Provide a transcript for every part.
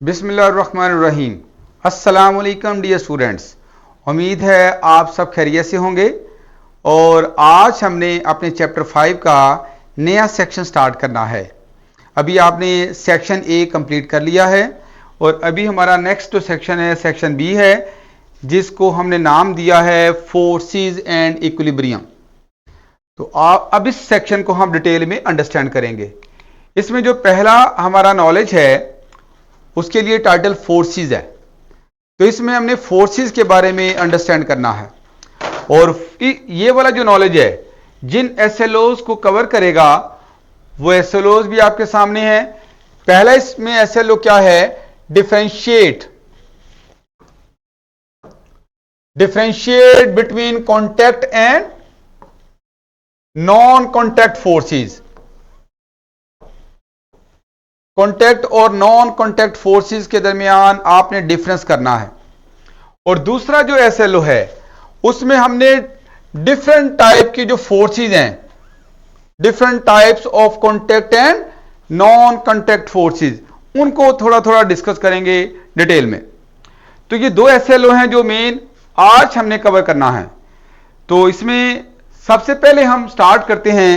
बिस्मिल्लाहिर्रहमानिर्रहीम। अस्सलाम वालेकुम डियर स्टूडेंट्स। उम्मीद है आप सब खैरियत से होंगे। और आज हमने अपने चैप्टर 5 का नया सेक्शन स्टार्ट करना है। अभी आपने सेक्शन ए कंप्लीट कर लिया है और अभी हमारा नेक्स्ट जो सेक्शन है सेक्शन बी है, जिसको हमने नाम दिया है फोर्सेस एंड इक्विलिब्रियम। तो अब इस सेक्शन को हम डिटेल में अंडरस्टैंड करेंगे। इसमें जो पहला हमारा नॉलेज है उसके लिए टाइटल फोर्सेस है। तो इसमें हमने फोर्सेस के बारे में अंडरस्टैंड करना है और ये वाला जो नॉलेज है जिन एसएलओज को कवर करेगा वो एसएलओज भी आपके सामने है। पहला इसमें एसएलओ क्या है? Differentiate between contact and non contact forces. Contact और नॉन कॉन्टैक्ट फोर्सेस के दरमियान आपने डिफरेंस करना है। और दूसरा जो एसएलओ है उसमें हमने डिफरेंट टाइप की जो फोर्सेस हैं, different types of contact and non contact forces, उनको थोड़ा थोड़ा डिस्कस करेंगे डिटेल में। तो ये दो एसएलओ हैं जो मेन आज हमने कवर करना है। तो इसमें सबसे पहले हम स्टार्ट करते हैं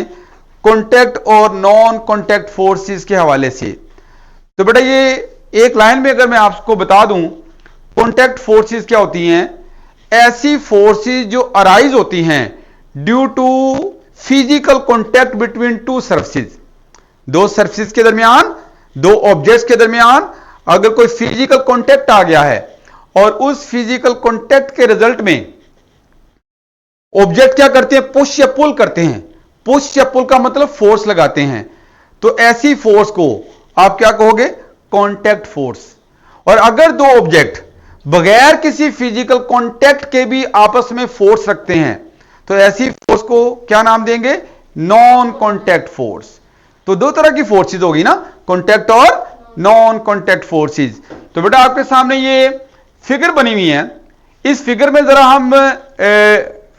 कॉन्टैक्ट और नॉन कॉन्टैक्ट फोर्सेस के हवाले से। तो बेटा ये एक लाइन में अगर मैं आपको बता दूं कॉन्टैक्ट फोर्सेस क्या होती हैं, ऐसी फोर्सेस जो अराइज होती हैं due to physical contact between two surfaces. दो सरफेसेस के दरमियान, दो ऑब्जेक्ट्स के दरमियान अगर कोई फिजिकल कॉन्टैक्ट आ गया है और उस फिजिकल कॉन्टैक्ट के रिजल्ट में ऑब्जेक्ट क्या करते हैं? पुश या पुल करते हैं। पुश या पुल का मतलब फोर्स लगाते हैं। तो ऐसी फोर्स को आप क्या कहोगे? Contact force. और अगर दो ऑब्जेक्ट बगैर किसी फिजिकल कॉन्टैक्ट के भी आपस में फोर्स रखते हैं तो ऐसी फोर्स को क्या नाम देंगे? Non contact force. तो दो तरह की फोर्सेस होगी ना, कॉन्टैक्ट और नॉन कॉन्टैक्ट फोर्सेस। तो बेटा आपके सामने ये फिगर बनी हुई है। इस फिगर में जरा हम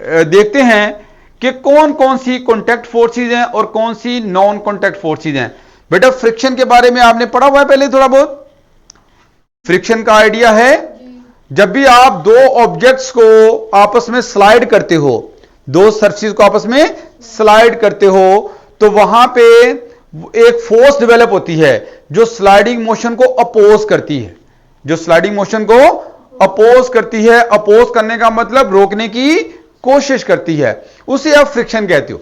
देखते हैं कि कौन कौन सी कॉन्टैक्ट फोर्सेस हैं और कौन सी नॉन कॉन्टैक्ट फोर्सेस हैं। बेटा फ्रिक्शन के बारे में आपने पढ़ा हुआ है पहले थोड़ा बहुत। फ्रिक्शन का आइडिया है जब भी आप दो ऑब्जेक्ट्स को आपस में स्लाइड करते हो, दो सरफेस को आपस में स्लाइड करते हो, तो वहां पे एक फोर्स डेवलप होती है जो स्लाइडिंग मोशन को अपोज करती है। जो स्लाइडिंग मोशन को अपोज करती है, अपोज करने का मतलब रोकने की कोशिश करती है, उसे आप फ्रिक्शन कहते हो।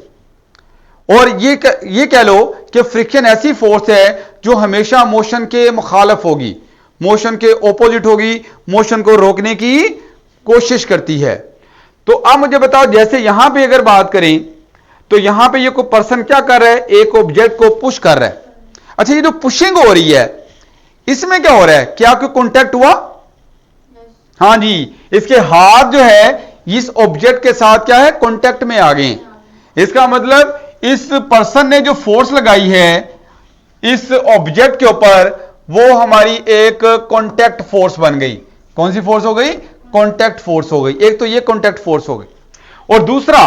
और ये कह लो कि फ्रिक्शन ऐसी फोर्स है जो हमेशा मोशन के मुखालिफ होगी, मोशन के ऑपोजिट होगी, मोशन को रोकने की कोशिश करती है। तो अब मुझे बताओ, जैसे यहां पे अगर बात करें तो यहां पे ये कोई पर्सन क्या कर रहा है? एक ऑब्जेक्ट को पुश कर रहा है। अच्छा, ये जो पुशिंग हो रही है इसमें क्या हो रहा है? क्या कोई कॉन्टैक्ट हुआ? हाँ जी, इसके हाथ जो है इस ऑब्जेक्ट के साथ क्या है? कॉन्टैक्ट में आ गए। इसका मतलब इस पर्सन ने जो फोर्स लगाई है इस ऑब्जेक्ट के ऊपर, वो हमारी एक कॉन्टैक्ट फोर्स बन गई। कौन सी फोर्स हो गई? कॉन्टैक्ट फोर्स हो गई। एक तो ये कॉन्टैक्ट फोर्स हो गई, और दूसरा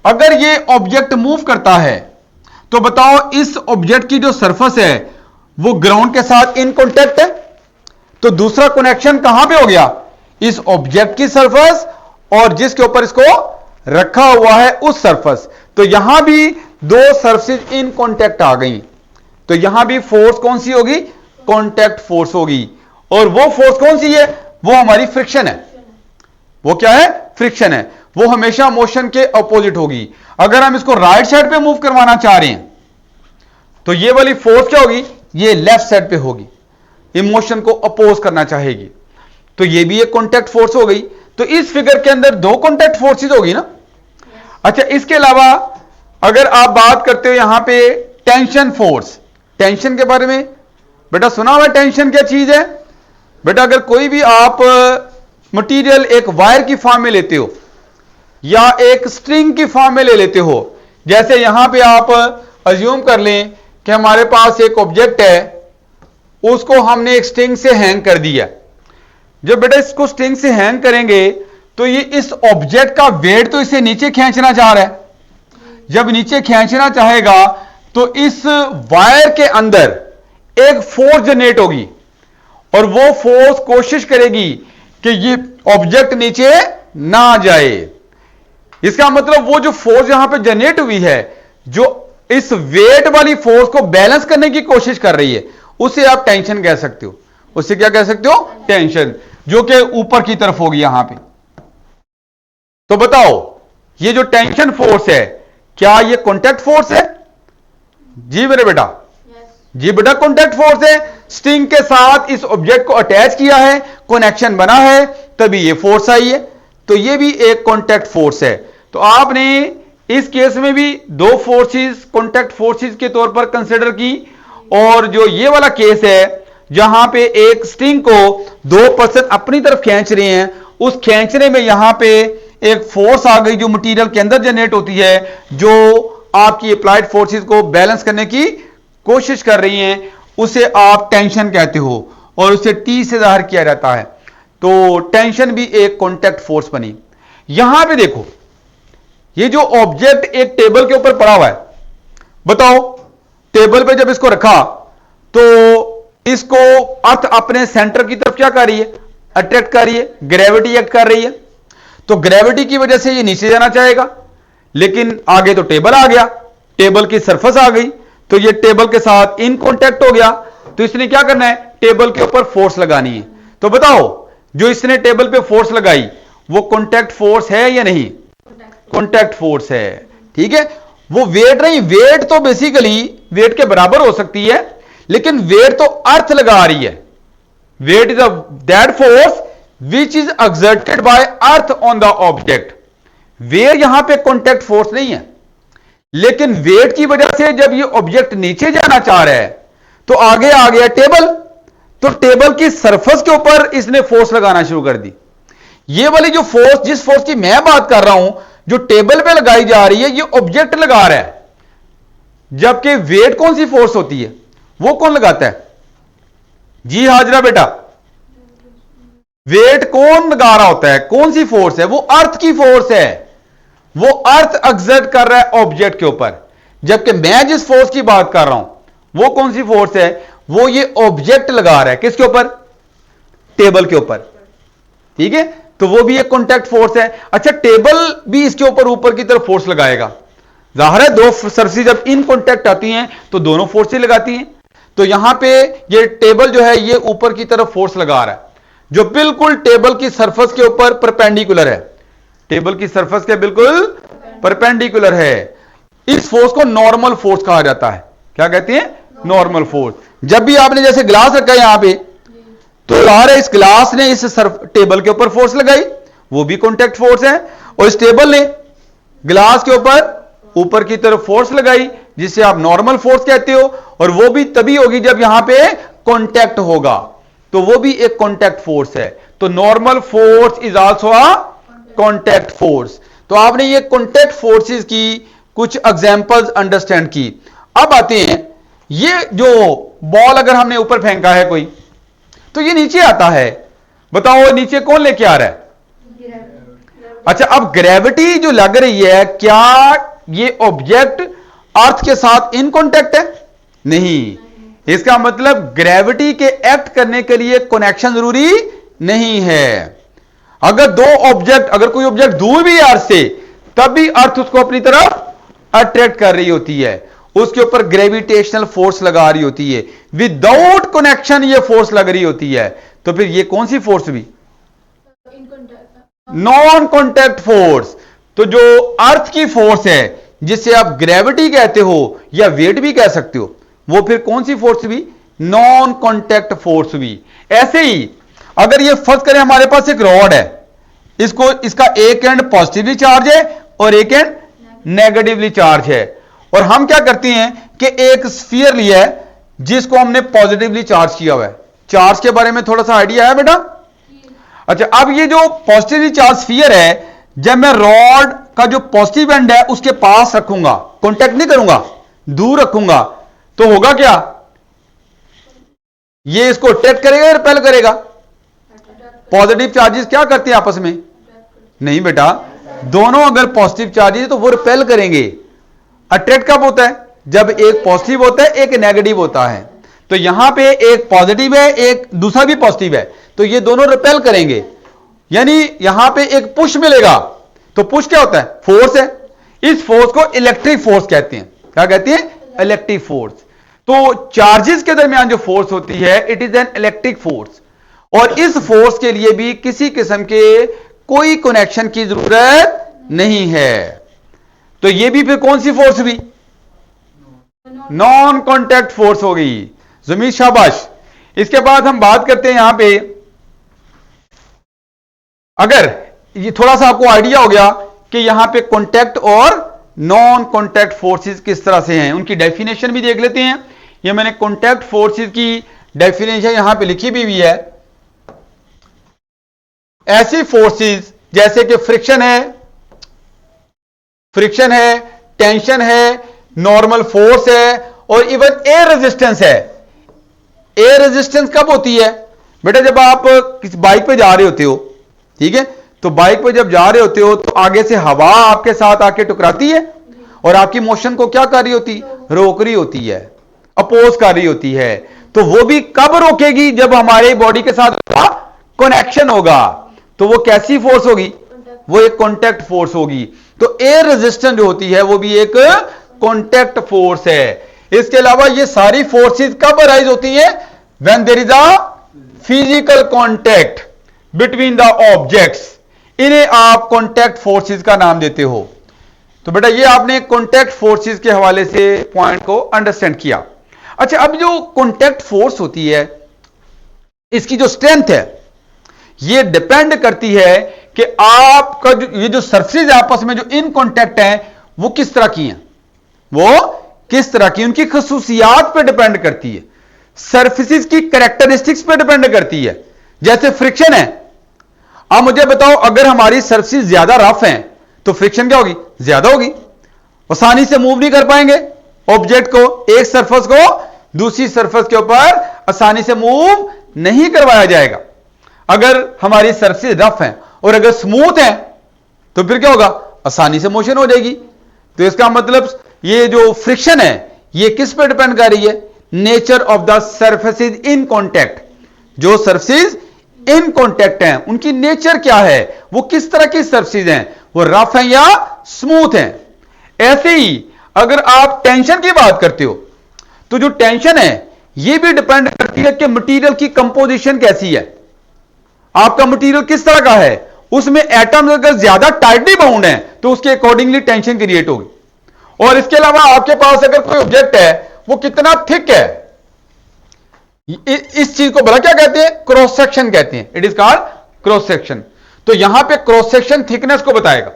अगर ये ऑब्जेक्ट मूव करता है तो बताओ इस ऑब्जेक्ट की जो सरफेस है वो ग्राउंड के साथ इन कॉन्टैक्ट है। तो दूसरा कनेक्शन कहां पे हो गया? इस ऑब्जेक्ट की सरफेस और जिसके ऊपर इसको रखा हुआ है उस सरफेस। तो यहां भी दो सरफेस इन कॉन्टैक्ट आ गई। तो यहां भी फोर्स कौन सी होगी? कॉन्टैक्ट फोर्स होगी। और वो फोर्स कौन सी है? वो हमारी फ्रिक्शन है। वो क्या है? फ्रिक्शन है। वो हमेशा मोशन के अपोजिट होगी। अगर हम इसको राइट साइड पे मूव करवाना चाह रहे हैं तो ये वाली फोर्स क्या होगी? ये लेफ्ट साइड पे होगी, इमोशन को अपोज करना चाहेगी। तो ये भी एक कॉन्टैक्ट फोर्स हो गई। तो इस फिगर के अंदर दो कॉन्टैक्ट फोर्सेस होगी ना। अच्छा, इसके अलावा अगर आप बात करते हो यहां पे टेंशन फोर्स, टेंशन के बारे में बेटा सुना हुआ? टेंशन क्या चीज है? बेटा अगर कोई भी आप मटेरियल एक वायर की फॉर्म में लेते हो या एक स्ट्रिंग की फॉर्म में ले लेते हो, जैसे यहां पे आप अज्यूम कर लें कि हमारे पास एक ऑब्जेक्ट है, उसको हमने एक स्ट्रिंग से हैंग कर दिया। जब बेटा इसको स्ट्रिंग से हैंग करेंगे तो ये इस ऑब्जेक्ट का वेट तो इसे नीचे खींचना चाह रहा है। जब नीचे खींचना चाहेगा तो इस वायर के अंदर एक फोर्स जनरेट होगी और वो फोर्स कोशिश करेगी कि ये ऑब्जेक्ट नीचे ना जाए। इसका मतलब वो जो फोर्स यहां पे जनरेट हुई है, जो इस वेट वाली फोर्स को बैलेंस करने की कोशिश कर रही है, उसे आप टेंशन कह सकते हो। उसे क्या कह सकते हो? टेंशन, जो कि ऊपर की तरफ होगी यहां पे। तो बताओ, ये जो टेंशन फोर्स है, क्या ये कॉन्टैक्ट फोर्स है? जी मेरे बेटा, जी बेटा कॉन्टैक्ट फोर्स है। स्ट्रिंग के साथ इस ऑब्जेक्ट को अटैच किया है, कनेक्शन बना है, तभी ये फोर्स आई है। तो ये भी एक कॉन्टैक्ट फोर्स है। तो आपने इस केस में भी दो फोर्सेस कॉन्टैक्ट फोर्सेस के तौर पर कंसिडर की, और जो ये वाला केस है जहां पे एक स्ट्रिंग को दो पर्सन अपनी तरफ खींच रहे हैं, उस खींचने में यहां पे एक फोर्स आ गई जो मटेरियल के अंदर जनरेट होती है, जो आपकी अप्लाइड फोर्सेस को बैलेंस करने की कोशिश कर रही हैं, उसे आप टेंशन कहते हो, और उसे टी से जाहिर किया जाता है। तो टेंशन भी एक कॉन्टैक्ट फोर्स बनी। यहां पे देखो, ये जो ऑब्जेक्ट एक टेबल के ऊपर पड़ा हुआ है, बताओ टेबल पे जब इसको रखा तो इसको अर्थ अपने सेंटर की तरफ क्या कर रही है? अट्रैक्ट कर रही है, ग्रेविटी एक्ट कर रही है। तो ग्रेविटी की वजह से ये नीचे जाना चाहेगा, लेकिन आगे तो टेबल आ गया, टेबल की सरफेस आ गई, तो ये टेबल के साथ इन कांटेक्ट हो गया। तो इसने क्या करना है? टेबल के ऊपर फोर्स लगानी है। तो बताओ, जो इसने टेबल पे फोर्स लगाई वो कांटेक्ट फोर्स है या नहीं? कांटेक्ट फोर्स है, ठीक है। वो वेट नहीं, वेट तो बेसिकली वेट के बराबर हो सकती है, लेकिन वेट तो अर्थ लगा रही है। Weight is that force which is exerted by earth on the object. Weight यहां पे कांटेक्ट फोर्स नहीं है, लेकिन वेट की वजह से जब ये ऑब्जेक्ट नीचे जाना चाह रहा है तो आगे आ गया टेबल, तो टेबल की सरफेस के ऊपर इसने फोर्स लगाना शुरू कर दी। ये वाली जो फोर्स, जिस फोर्स की मैं बात कर रहा हूं, जो टेबल पे लगाई जा रही है, ये ऑब्जेक्ट लगा रहा है। जबकि वेट कौन सी फोर्स होती है? वो कौन लगाता है? जी हाजरा बेटा, वेट कौन लगा रहा होता है? कौन सी फोर्स है? वो अर्थ की फोर्स है। वो अर्थ एक्सर्ट कर रहा है ऑब्जेक्ट के ऊपर। जबकि मैं जिस फोर्स की बात कर रहा हूं वो कौन सी फोर्स है? वो ये ऑब्जेक्ट लगा रहा है। किसके ऊपर? टेबल के ऊपर, ठीक है। तो वो भी एक कॉन्टैक्ट फोर्स है। अच्छा, टेबल भी इसके ऊपर की तरफ फोर्स लगाएगा। जाहिर है दो सरफेस जब इन कॉन्टैक्ट आती हैं तो दोनों फोर्सेस लगाती हैं। तो यहां पे ये टेबल जो है ये ऊपर की तरफ फोर्स लगा रहा है, जो बिल्कुल टेबल की सरफेस के ऊपर परपेंडिकुलर है। टेबल की सरफेस के बिल्कुल परपेंडिकुलर है। इस फोर्स को नॉर्मल फोर्स कहा जाता है। क्या कहते हैं? Normal force. जब भी आपने जैसे ग्लास रखा है यहां पे, तो यार इस ग्लास ने इस टेबल के ऊपर फोर्स लगाई, वो भी कॉन्टैक्ट फोर्स है। और इस टेबल ने ग्लास के ऊपर की तरफ फोर्स लगाई, जिसे आप नॉर्मल फोर्स कहते हो, और वो भी तभी होगी जब यहां पे कॉन्टैक्ट होगा, तो वो भी एक कॉन्टैक्ट फोर्स है। तो normal force is also a contact force. तो आपने ये कॉन्टैक्ट फोर्सेस की कुछ एग्जांपल्स अंडरस्टैंड की। अब आते हैं, ये जो बॉल अगर हमने ऊपर फेंका है कोई, तो ये नीचे आता है। बताओ नीचे कौन लेके आ रहा है? अच्छा, अब ग्रेविटी जो लग रही है, क्या ये ऑब्जेक्ट अर्थ के साथ इन कांटेक्ट है? नहीं। इसका मतलब ग्रेविटी के एक्ट करने के लिए कनेक्शन जरूरी नहीं है। अगर कोई ऑब्जेक्ट दूर भी है अर्थ से, तब भी अर्थ उसको अपनी तरफ अट्रैक्ट कर रही होती है, उसके ऊपर ग्रेविटेशनल फोर्स लगा रही होती है। विदाउट कनेक्शन ये फोर्स लग रही होती है। तो फिर ये कौन सी फोर्स हुई? Non contact force. तो जो अर्थ की फोर्स है, जिसे आप ग्रेविटी कहते हो या वेट भी कह सकते हो, वो फिर कौन सी फोर्स हुई? नॉन कॉन्टैक्ट फोर्स हुई। ऐसे ही अगर ये फर्ज करें हमारे पास एक रॉड है, इसका एक एंड पॉजिटिवली चार्ज है और एक एंड नेगेटिवली चार्ज है, और हम क्या करते हैं कि एक स्फीयर लिया है जिसको हमने पॉजिटिवली चार्ज किया हुआ है। चार्ज के बारे में थोड़ा सा आइडिया है बेटा? अच्छा, अब ये जो पॉजिटिवली चार्ज स्फीयर है, जब मैं रॉड का जो पॉजिटिव एंड है उसके पास रखूंगा, कॉन्टैक्ट नहीं करूंगा, दूर रखूंगा, तो होगा क्या? ये इसको अट्रैक्ट करेगा या रिपेल करेगा? पॉजिटिव चार्जेस क्या करते हैं आपस में? नहीं बेटा, दोनों अगर पॉजिटिव चार्जेस तो वो रिपेल करेंगे। अट्रैक्ट कब होता है? जब एक पॉजिटिव होता है एक नेगेटिव होता है। तो यहां पे एक पॉजिटिव है, एक दूसरा भी पॉजिटिव है, तो ये दोनों रिपेल करेंगे, यानी यहां पे एक पुश मिलेगा। तो पुश क्या होता है? फोर्स है। इस फोर्स को इलेक्ट्रिक फोर्स कहते हैं। क्या कहते हैं? Electric force. तो चार्जेस के दरमियान जो फोर्स होती है, it is an electric force. और इस फोर्स के लिए भी किसी किस्म के कोई कनेक्शन की जरूरत नहीं है। तो ये भी फिर कौन सी फोर्स हुई? नॉन कॉन्टैक्ट फोर्स हो गई। जमीर शाबाश। इसके बाद हम बात करते हैं यहां पे, अगर ये थोड़ा सा आपको आइडिया हो गया कि यहां पे कॉन्टैक्ट और नॉन कॉन्टैक्ट फोर्सेस किस तरह से हैं, उनकी डेफिनेशन भी देख लेते हैं। ये मैंने कॉन्टैक्ट फोर्सेस की डेफिनेशन यहां पे लिखी भी हुई है। ऐसी फोर्सेस जैसे कि फ्रिक्शन है, टेंशन है, नॉर्मल फोर्स है और इवन एयर रेजिस्टेंस है। एयर रेजिस्टेंस कब होती है बेटा? जब आप किस बाइक पे जा रहे होते हो, ठीक है, तो बाइक पे जब जा रहे होते हो तो आगे से हवा आपके साथ आके टकराती है और आपकी मोशन को क्या कर रही होती? रोक रही होती है, अपोज कर रही होती है। तो वो भी कब रोकेगी? जब हमारे बॉडी के साथ कनेक्शन होगा। तो वो कैसी फोर्स होगी? वो एक कॉन्टैक्ट फोर्स होगी। तो एयर रेजिस्टेंस जो होती है वो भी एक कॉन्टैक्ट फोर्स है। इसके अलावा ये सारी फोर्सेस कब अराइज होती है? When there is a physical contact between the objects. इन्हें आप कॉन्टैक्ट फोर्सेस का नाम देते हो। तो बेटा ये आपने कॉन्टैक्ट फोर्सेस के हवाले से पॉइंट को अंडरस्टैंड किया। अच्छा, अब जो कॉन्टैक्ट फोर्स होती है, इसकी जो स्ट्रेंथ है ये डिपेंड करती है कि आपका ये जो सरफेस आपस में जो इन कॉन्टैक्ट हैं वो किस तरह की हैं, वो किस तरह की, उनकी खसूसियात पे डिपेंड करती है, सरफेसेस की कैरेक्टरिस्टिक्स पे डिपेंड करती है। जैसे फ्रिक्शन है, अब मुझे बताओ अगर हमारी सरफेस ज्यादा रफ है तो फ्रिक्शन क्या होगी? ज्यादा होगी। आसानी से मूव नहीं कर पाएंगे ऑब्जेक्ट को, एक सरफेस को दूसरी सरफेस के ऊपर आसानी से मूव नहीं करवाया जाएगा। अगर हमारी सरफेस रफ है और अगर स्मूथ है तो फिर क्या होगा? आसानी से मोशन हो जाएगी। तो इसका मतलब ये जो फ्रिक्शन है ये किस पे डिपेंड कर रही है? Nature of the surfaces in contact. जो सरफेसेस इन कॉन्टैक्ट हैं उनकी नेचर क्या है, वो किस तरह की सरफेसेस हैं, वो रफ हैं या स्मूथ हैं। ऐसे ही अगर आप टेंशन की बात करते हो तो जो टेंशन है ये भी डिपेंड करती है कि मटेरियल की कंपोजिशन कैसी है, आपका मटेरियल किस तरह का है, उसमें एटम्स अगर ज्यादा टाइटली बाउंड है तो उसके अकॉर्डिंगली टेंशन क्रिएट होगी। और इसके अलावा आपके पास अगर कोई ऑब्जेक्ट है वो कितना थिक है, इस चीज को भला क्या कहते हैं? क्रॉस सेक्शन कहते हैं। It is called cross section. तो यहां पे क्रॉस सेक्शन थिकनेस को बताएगा।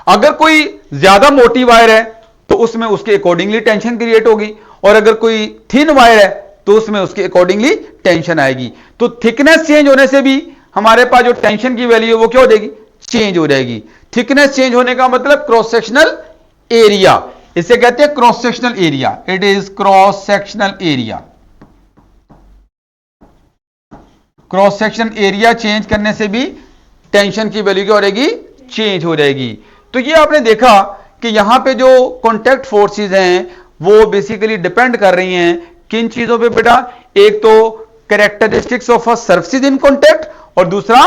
अगर कोई ज्यादा मोटी वायर है तो उसमें उसके अकॉर्डिंगली टेंशन क्रिएट होगी, और अगर कोई थिन वायर है तो उसमें उसके अकॉर्डिंगली टेंशन आएगी। तो थिकनेस चेंज होने से भी हमारे पास जो टेंशन की वैल्यू है वो क्या हो जाएगी? चेंज हो जाएगी। थिकनेस चेंज होने का मतलब क्रॉस सेक्शनल एरिया, इसे कहते हैं cross sectional area. It is cross sectional area. Cross section area change करने से भी टेंशन की वैल्यू क्या हो जाएगी? चेंज हो जाएगी। तो ये आपने देखा कि यहां पे जो कॉन्टैक्ट फोर्सेस हैं वो बेसिकली डिपेंड कर रही हैं किन चीजों पे बेटा? एक तो characteristics of a surface in contact और दूसरा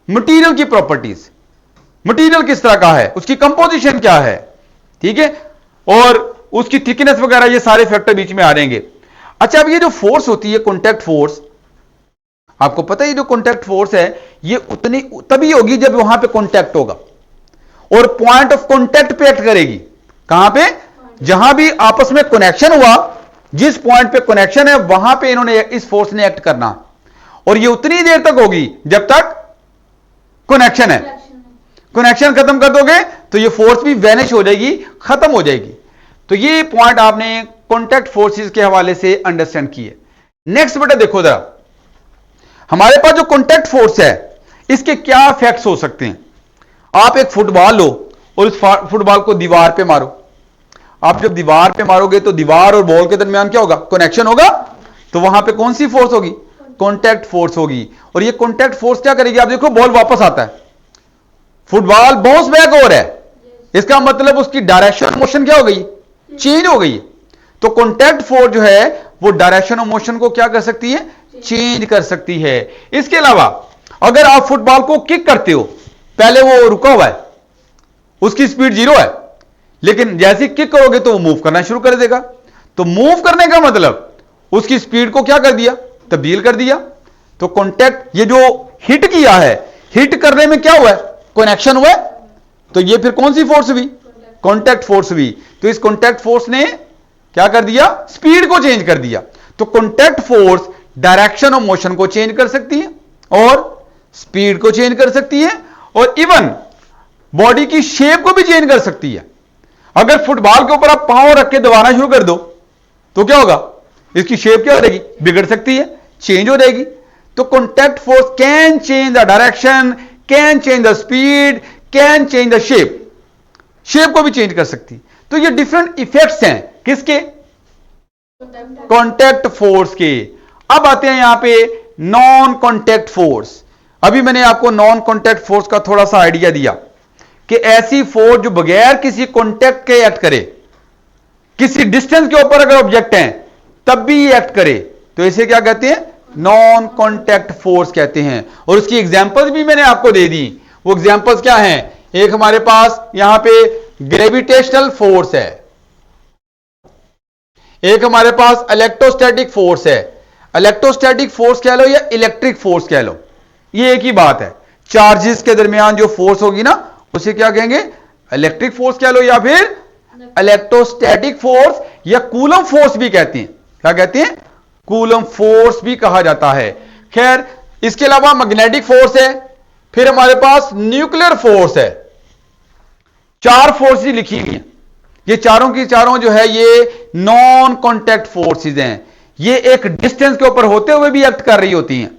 मटेरियल की प्रॉपर्टीज। मटेरियल किस तरह का है, उसकी कंपोजिशन क्या है, ठीक है, और उसकी थिकनेस वगैरह, ये सारे फैक्टर बीच में आ रहेंगे। अच्छा, अब ये जो फोर्स होती है कॉन्टैक्ट फोर्स, आपको पता है ये जो कॉन्टैक्ट फोर्स है ये उतनी तभी होगी जब वहां पे कॉन्टैक्ट होगा और पॉइंट ऑफ कॉन्टैक्ट पे एक्ट करेगी। कहां पे? जहां भी आपस में कनेक्शन हुआ, जिस पॉइंट पे कनेक्शन है वहां पे इन्होंने इस फोर्स ने एक्ट करना, और ये उतनी देर तक होगी जब तक कनेक्शन है। कनेक्शन खत्म कर दोगे तो ये फोर्स भी वैनिश हो जाएगी, खत्म हो जाएगी। तो ये पॉइंट आपने कॉन्टैक्ट फोर्सेस के हवाले से अंडरस्टैंड किए। नेक्स्ट बेटा देखो जरा, हमारे पास जो कॉन्टैक्ट फोर्स है इसके क्या इफेक्ट्स हो सकते हैं। आप एक फुटबॉल लो और उस फुटबॉल को दीवार पे मारो। आप जब दीवार पे मारोगे तो दीवार और बॉल के दरमियान क्या होगा? कनेक्शन होगा। तो वहां पे कौन सी फोर्स होगी? कॉन्टैक्ट फोर्स होगी। और ये कॉन्टैक्ट फोर्स क्या करेगी? आप देखो बॉल वापस आता है, फुटबॉल बाउंस बैक हो रहा है, इसका मतलब उसकी डायरेक्शन मोशन क्या हो गई? चेंज हो गई। तो कॉन्टैक्ट फोर्स जो है वो डायरेक्शन ऑफ मोशन को क्या कर सकती है, चेंज कर सकती है। इसके अलावा अगर आप फुटबॉल को किक करते हो, पहले वो रुका हुआ है, उसकी स्पीड 0 है, लेकिन जैसे किक करोगे तो वो मूव करना शुरू कर देगा। तो मूव करने का मतलब उसकी स्पीड को क्या कर दिया, तब्दील कर दिया। तो कॉन्टैक्ट, ये जो हिट किया है, हिट करने में क्या हुआ है, कनेक्शन हुआ है, तो ये फिर कौन सी फोर्स हुई, कॉन्टैक्ट फोर्स हुई। तो इस कॉन्टैक्ट फोर्स ने क्या कर दिया, स्पीड को चेंज कर दिया। तो contact force direction of motion को चेंज कर सकती है और स्पीड को चेंज कर सकती है और इवन बॉडी की शेप को भी चेंज कर सकती है। अगर फुटबॉल के ऊपर आप पांव रख के दबाना शुरू कर दो तो क्या होगा, इसकी शेप क्या हो जाएगी, बिगड़ सकती है, चेंज हो जाएगी। तो contact force can change the direction, can change the speed, can change the shape, shape को भी चेंज कर सकती है। तो ये डिफरेंट इफेक्ट्स हैं किसके, कॉन्टैक्ट फोर्स के। अब आते हैं यहां पे नॉन कॉन्टैक्ट फोर्स। अभी मैंने आपको नॉन कॉन्टैक्ट फोर्स का थोड़ा सा आइडिया दिया कि ऐसी फोर्स जो बगैर किसी कॉन्टैक्ट के एक्ट करे, किसी डिस्टेंस के ऊपर अगर ऑब्जेक्ट है तब भी एक्ट करे, तो इसे क्या कहते हैं, नॉन कॉन्टैक्ट फोर्स कहते हैं। और उसकी एग्जांपल्स भी मैंने आपको दे दी। वो एग्जांपल्स क्या हैं, एक हमारे पास यहां पे ग्रेविटेशनल फोर्स है, एक हमारे पास इलेक्ट्रोस्टैटिक फोर्स है। इलेक्ट्रोस्टैटिक फोर्स कह लो या इलेक्ट्रिक फोर्स कह लो, ये एक ही बात है। चार्जेस के दरमियान जो फोर्स होगी ना, उसे क्या कहेंगे, इलेक्ट्रिक फोर्स कह लो या फिर इलेक्ट्रोस्टैटिक फोर्स या कूलम फोर्स भी कहते हैं। क्या कहते हैं, कूलम फोर्स भी कहा जाता है। खैर, इसके अलावा मैग्नेटिक फोर्स है, फिर हमारे पास न्यूक्लियर फोर्स है। 4 फोर्स ही लिखी हुई हैं। ये चारों की चारों जो है ये नॉन कॉन्टैक्ट फोर्सेस हैं। ये एक डिस्टेंस के ऊपर होते हुए भी एक्ट कर रही होती हैं।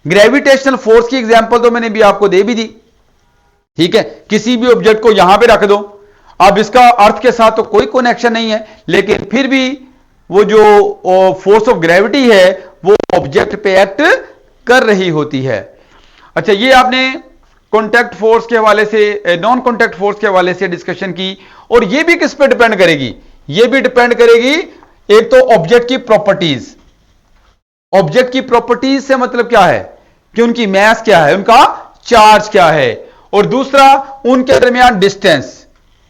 ग्रेविटेशनल फोर्स की एग्जांपल तो मैंने भी आपको दे भी दी, ठीक है। किसी भी ऑब्जेक्ट को यहां पे रख दो, अब इसका अर्थ के साथ तो कोई कनेक्शन नहीं है, लेकिन फिर भी वो जो फोर्स ऑफ ग्रेविटी है वो ऑब्जेक्ट पे एक्ट कर रही होती है। अच्छा, ये आपने कॉन्टैक्ट फोर्स के हवाले से, नॉन कॉन्टैक्ट फोर्स के हवाले से डिस्कशन की। और ये भी किस पे डिपेंड करेगी, ये भी डिपेंड करेगी एक तो ऑब्जेक्ट की प्रॉपर्टीज। ऑब्जेक्ट की प्रॉपर्टीज से मतलब क्या है कि उनकी मास क्या है, उनका चार्ज क्या है, और दूसरा उनके दरमियान डिस्टेंस,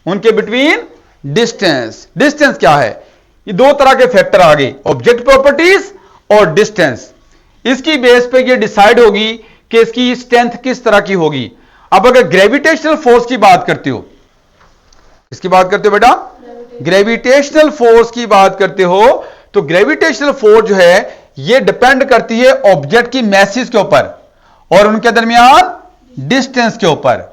उनके बिटवीन डिस्टेंस, डिस्टेंस क्या है। ये 2 तरह के फैक्टर आ गए, ऑब्जेक्ट प्रॉपर्टीज और डिस्टेंस। इसकी बेस पे ये डिसाइड होगी कि इसकी स्ट्रेंथ किस तरह की होगी। अब अगर ग्रेविटेशनल फोर्स की बात करते हो, इसकी बात करते हो बेटा, ग्रेविटेशनल फोर्स की बात करते हो, तो ग्रेविटेशनल फोर्स जो है ये डिपेंड करती है ऑब्जेक्ट की मैसेज के ऊपर और उनके दरमियान डिस्टेंस के ऊपर।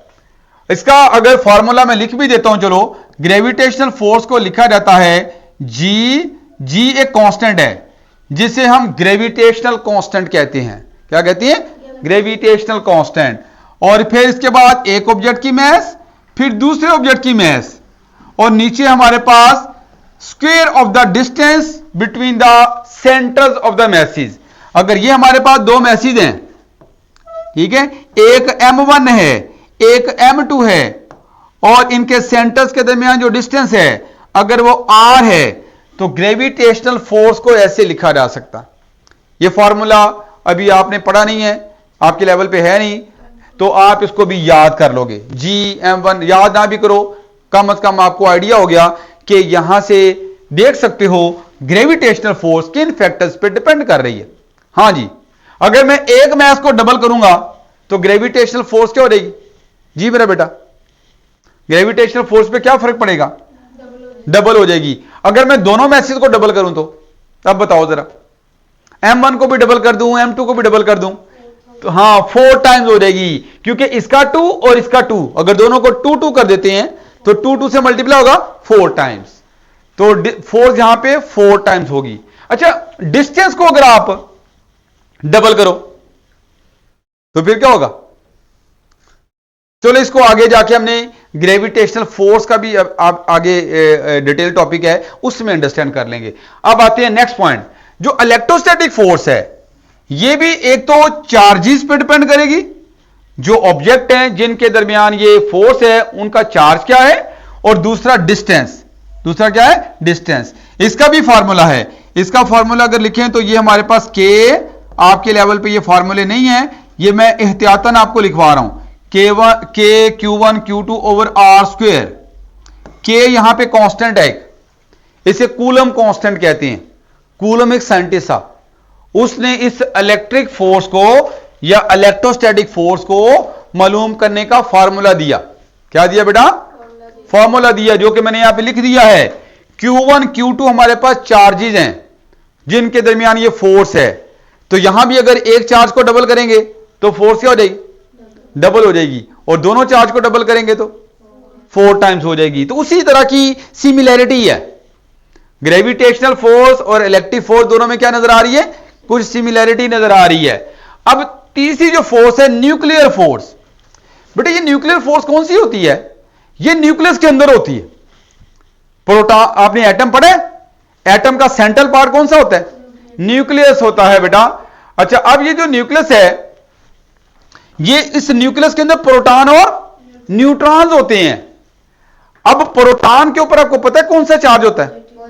इसका अगर फॉर्मूला मैं लिख भी देता हूं, चलो, ग्रेविटेशनल फोर्स को लिखा जाता है जी एक कांस्टेंट है जिसे हम ग्रेविटेशनल कांस्टेंट कहते हैं। क्या कहते हैं, ग्रेविटेशनल कांस्टेंट। और फिर इसके बाद एक ऑब्जेक्ट की मास, फिर दूसरे ऑब्जेक्ट की मास, और नीचे हमारे पास square of the distance between the centres of the masses. अगर ये हमारे पास 2 मैसेज हैं, ठीक है, एक m1 है, एक m2 है, और इनके सेंटर्स के दरमियान जो डिस्टेंस है अगर वो r है, तो ग्रेविटेशनल फोर्स को ऐसे लिखा जा सकता। ये फॉर्मूला अभी आपने पढ़ा नहीं है, आपके लेवल पे है नहीं, तो आप इसको भी याद कर लोगे। Gm1 याद ना भी करो, कम से कम आपको आइडिया हो गया कि यहां से देख सकते हो ग्रेविटेशनल फोर्स किन फैक्टर्स पे डिपेंड कर रही है। हां जी, अगर मैं एक मास को डबल करूंगा तो ग्रेविटेशनल फोर्स क्या हो जाएगी, जी मेरा बेटा, ग्रेविटेशनल फोर्स पे क्या फर्क पड़ेगा, डबल हो जाएगी। अगर मैं दोनों मैसेज को डबल करूं तो अब बताओ जरा, m1 को भी डबल कर दूं, m2 को भी डबल कर दूं, तो हां 4 टाइम्स हो जाएगी, क्योंकि इसका 2 और इसका 2, अगर दोनों को 2 कर देते हैं तो 2 से मल्टीप्लाई होगा 4 टाइम्स, तो फोर्स यहां पे 4 टाइम्स होगी। अच्छा, डिस्टेंस को अगर आप डबल करो तो फिर क्या होगा, चलो इसको आगे जाके हमने ग्रेविटेशनल फोर्स का भी आप आगे डिटेल टॉपिक है उसमें अंडरस्टैंड कर लेंगे। अब आते हैं नेक्स्ट पॉइंट, जो इलेक्ट्रोस्टैटिक फोर्स है ये भी एक तो चार्जेस पे डिपेंड करेगी, जो ऑब्जेक्ट हैं जिनके दरमियान ये फोर्स है उनका चार्ज क्या है, और दूसरा डिस्टेंस, दूसरा क्या है, डिस्टेंस। इसका भी फॉर्मूला है इसका फॉर्मूला अगर लिखें तो ये हमारे पास के, आपके लेवल पे ये फॉर्मूले नहीं है, ये मैं एहतियातन आपको लिखवा रहा हूं, के Q1 Q2 over are square. के यहां पे कांस्टेंट है, इसे कूलम कांस्टेंट कहते हैं। कूलम एक साइंटिस्ट था, उसने इस इलेक्ट्रिक फोर्स को या इलेक्ट्रोस्टैटिक फोर्स को मालूम करने का फार्मूला दिया। क्या दिया बेटा? फार्मूला दिया, जो कि मैंने यहां पे लिख दिया है। Q1 Q2 हमारे पास चार्जेस हैं जिनके दरमियान ये फोर्स है। तो यहां भी अगर एक चार्ज को डबल करेंगे तो फोर्स क्या हो जाएगी? डबल हो जाएगी। और दोनों चार्ज को डबल करेंगे तो 4 टाइम्स हो जाएगी। तो उसी तरह की सिमिलैरिटी है, ग्रेविटेशनल फोर्स और इलेक्ट्रिक फोर्स दोनों में क्या नजर आ रही है? कुछ सिमिलैरिटी नजर आ रही है। अब तीसरी जो फोर्स है न्यूक्लियर फोर्स। बेटा ये न्यूक्लियर फोर्स कौन सी होती है? ये न्यूक्लियस के अंदर होती है। प्रोटॉन, आपने एटम पढ़े? एटम का सेंट्रल पार्ट कौन सा होता है? न्यूक्लियस होता है बेटा। अच्छा, अब ये जो न्यूक्लियस है, ये इस न्यूक्लियस के अंदर प्रोटॉन और न्यूट्रॉन्स होते हैं। अब प्रोटॉन के ऊपर आपको पता है कौन सा चार्ज होता है?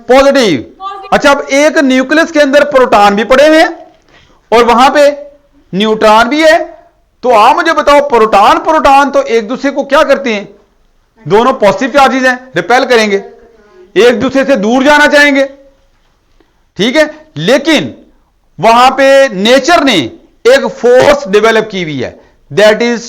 पॉजिटिव। अच्छा, अब एक न्यूक्लियस के अंदर प्रोटॉन भी पड़े हुए हैं और वहां पे न्यूट्रॉन भी है। तो आप मुझे बताओ, प्रोटॉन तो एक दूसरे को क्या करते हैं? दोनों पॉजिटिव चार्जेस हैं, रिपेल करेंगे, एक दूसरे से दूर जाना चाहेंगे, ठीक है। लेकिन वहां पे नेचर ने एक फोर्स डेवलप की हुई है, that is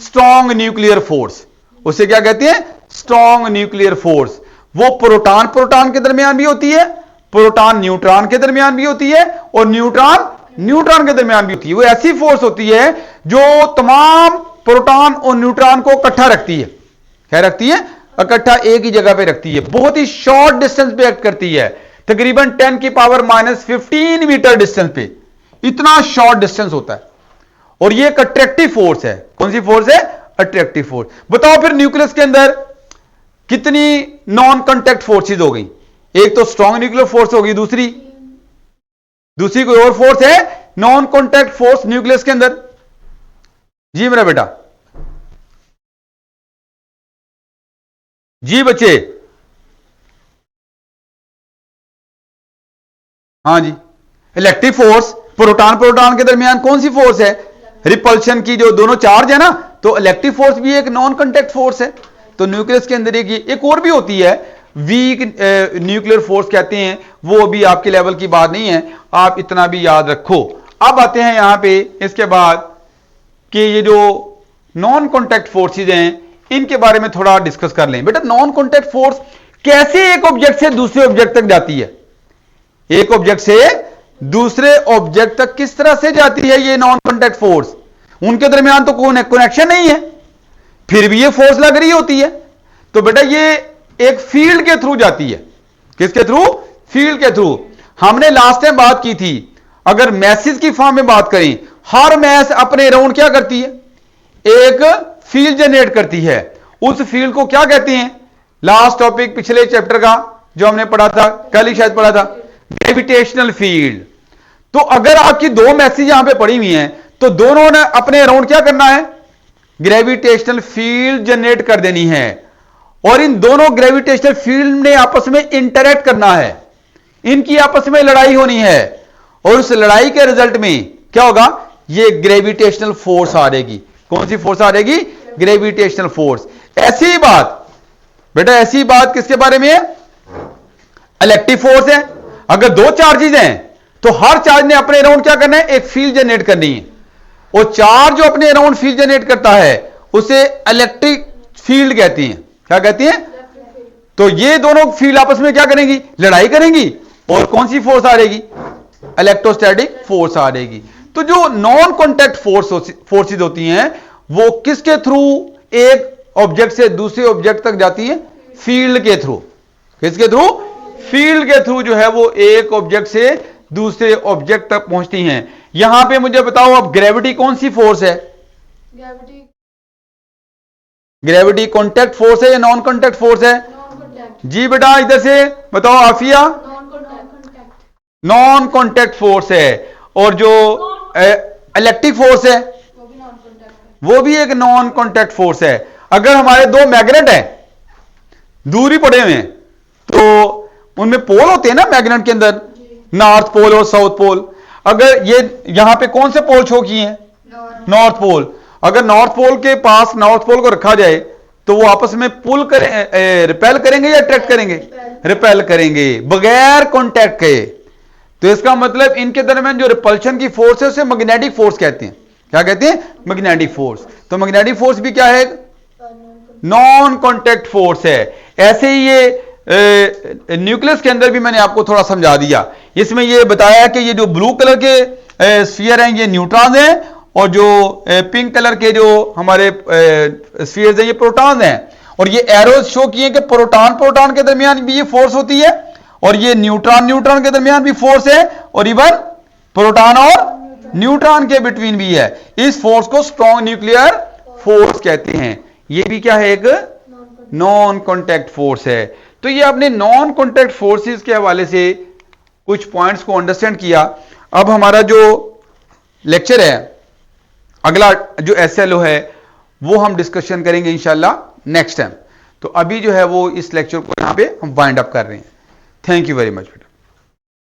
strong nuclear force. उसे क्या कहते हैं? Strong nuclear force. वो प्रोटॉन के दरमियान भी होती है, प्रोटॉन न्यूट्रॉन के दरमियान भी होती है, और न्यूट्रॉन के दरमियान भी होती है। वो ऐसी फोर्स होती है जो तमाम प्रोटॉन और न्यूट्रॉन को इकट्ठा रखती है। क्या रखती है? इकट्ठा एक ही जगह पे रखती है। बहुत ही शॉर्ट डिस्टेंस पे एक्ट करती है, तकरीबन 10 की पावर -15 मीटर डिस्टेंस पे, इतना शॉर्ट डिस्टेंस होता है। और ये एक अट्रैक्टिव फोर्स है। कौन सी फोर्स है? Attractive force. बताओ फिर न्यूक्लियस के अंदर कितनी नॉन कांटेक्ट फोर्सेज हो गई? एक तो स्ट्रॉन्ग न्यूक्लियर फोर्स होगी, दूसरी कोई और फोर्स है नॉन कांटेक्ट फोर्स न्यूक्लियस के अंदर। जी मेरा बेटा, जी बच्चे, हाँ जी। इलेक्ट्रिक फोर्स, प्रोटॉन के दरमियान कौन सी फोर्स है? रिपल्शन की, जो दोनों चार्ज है ना। तो इलेक्ट्रिक फोर्स भी एक नॉन कांटेक्ट फोर्स है। तो न्यूक्लियस के अंदर एक और भी होती है, वीक न्यूक्लियर फोर्स कहते हैं। वो भी आपके लेवल की बात नहीं है, आप इतना भी याद रखो। अब आते हैं यहां पे इसके बाद कि ये जो नॉन कांटेक्ट फोर्सेज हैं, इनके बारे में थोड़ा डिस्कस कर लें। बेटा नॉन कांटेक्ट फोर्स कैसे एक ऑब्जेक्ट से दूसरे ऑब्जेक्ट तक जाती है? एक ऑब्जेक्ट से दूसरे ऑब्जेक्ट तक किस तरह से जाती है ये नॉन कांटेक्ट फोर्स? उनके दरमियान तो कोई कनेक्शन नहीं है, फिर भी ये फोर्स लग रही होती है। तो बेटा ये एक फील्ड के थ्रू जाती है। किसके थ्रू? फील्ड के थ्रू। हमने लास्ट टाइम बात की थी, अगर मैसेज की फॉर्म में बात करें, हर मैस अपने अराउंड क्या करती है? एक फील्ड जनरेट करती है। उस फील्ड को क्या कहते हैं? लास्ट टॉपिक पिछले चैप्टर का जो हमने पढ़ा था, कल ही शायद पढ़ा था, ग्रेविटेशनल फील्ड। तो अगर आपकी दो मैसेज यहां पे पड़ी हुई हैं, तो दोनों ने अपने अराउंड क्या करना है? ग्रेविटेशनल फील्ड जनरेट कर देनी है। और इन दोनों ग्रेविटेशनल फील्ड ने आपस में इंटरैक्ट करना है, इनकी आपस में लड़ाई होनी है। और उस लड़ाई के रिजल्ट में क्या होगा? ये ग्रेविटेशनल फोर्स आ रहेगी। कौन सी फोर्स आ रहेगी? Gravitational force. ऐसी बात बेटा, ऐसी बात किसके बारे में है? इलेक्ट्रिक फोर्स है। अगर दो चार्जेस हैं तो हर चार्ज ने अपने अराउंड क्या करना है? एक फील्ड जनरेट करनी है। और चार्ज जो अपने अराउंड फील्ड जनरेट करता है उसे इलेक्ट्रिक फील्ड कहती हैं। क्या कहती हैं? तो ये दोनों फील्ड आपस में क्या करेंगी? लड़ाई करेंगी। और कौन सी फोर्स आ रहेगी? इलेक्ट्रोस्टैटिक फोर्स आ रहेगी। तो जो नॉन कांटेक्ट फोर्सेज होती हैं, वो किसके थ्रू एक ऑब्जेक्ट से दूसरे ऑब्जेक्ट तक जाती है? फील्ड के थ्रू। किसके थ्रू? फील्ड के थ्रू जो है वो एक ऑब्जेक्ट से दूसरे ऑब्जेक्ट तक पहुंचती हैं। यहां पे मुझे बताओ, अब ग्रेविटी कौन सी फोर्स है? ग्रेविटी कांटेक्ट फोर्स है या नॉन कांटेक्ट फोर्स है? जी बेटा, इधर से बताओ आफिया। नॉन कांटेक्ट फोर्स है। और जो इलेक्ट्रिक फोर्स है वो भी एक नॉन कांटेक्ट फोर्स है। अगर हमारे दो मैग्नेट हैं, दूर ही पड़े हुए हैं, तो उनमें पोल होते हैं ना मैग्नेट के अंदर, नॉर्थ पोल और साउथ पोल। अगर ये यहां पे कौन से पोल शो किए हैं? North pole. अगर नॉर्थ पोल के पास नॉर्थ पोल को रखा जाए तो वो आपस में पुल करें, रिपेल करेंगे या अट्रैक्ट करेंगे? रिपेल करेंगे बगैर कॉन्टैक्ट के। तो इसका मतलब इनके दरमियान जो रिपल्शन की फोर्स है उसे मैग्नेटिक फोर्स कहते हैं। क्या कहते हैं? Magnetic force. तो मैग्नेटिक फोर्स भी क्या है? नॉन कॉन्टैक्ट फोर्स है। ऐसे ही ये न्यूक्लियस के अंदर भी मैंने आपको थोड़ा समझा दिया। इसमें ये बताया कि ये जो ब्लू कलर के स्फीयर हैं ये न्यूट्रॉन हैं, और जो पिंक कलर के जो हमारे स्फीयर्स हैं ये प्रोटॉन हैं। और ये एरोज शो किए कि प्रोटॉन प्रोटॉन के दरमियान भी ये फोर्स होती है, और ये न्यूट्रॉन न्यूट्रॉन के दरमियान भी फोर्स है, और इवन प्रोटॉन और न्यूट्रॉन के बिटवीन भी है। इस फोर्स को स्ट्रॉन्ग न्यूक्लियर फोर्स कहते हैं। ये भी क्या है? एक नॉन कॉन्टैक्ट फोर्स है। तो ये आपने नॉन कॉन्टैक्ट फोर्सेस के हवाले से कुछ पॉइंट्स को अंडरस्टैंड किया। अब हमारा जो लेक्चर है, अगला जो एसएलओ है, वो हम डिस्कशन करेंगे इंशाल्लाह नेक्स्ट टाइम। तो अभी जो है वो इस लेक्चर को यहां पे हम वाइंड अप कर रहे हैं। Thank you very much.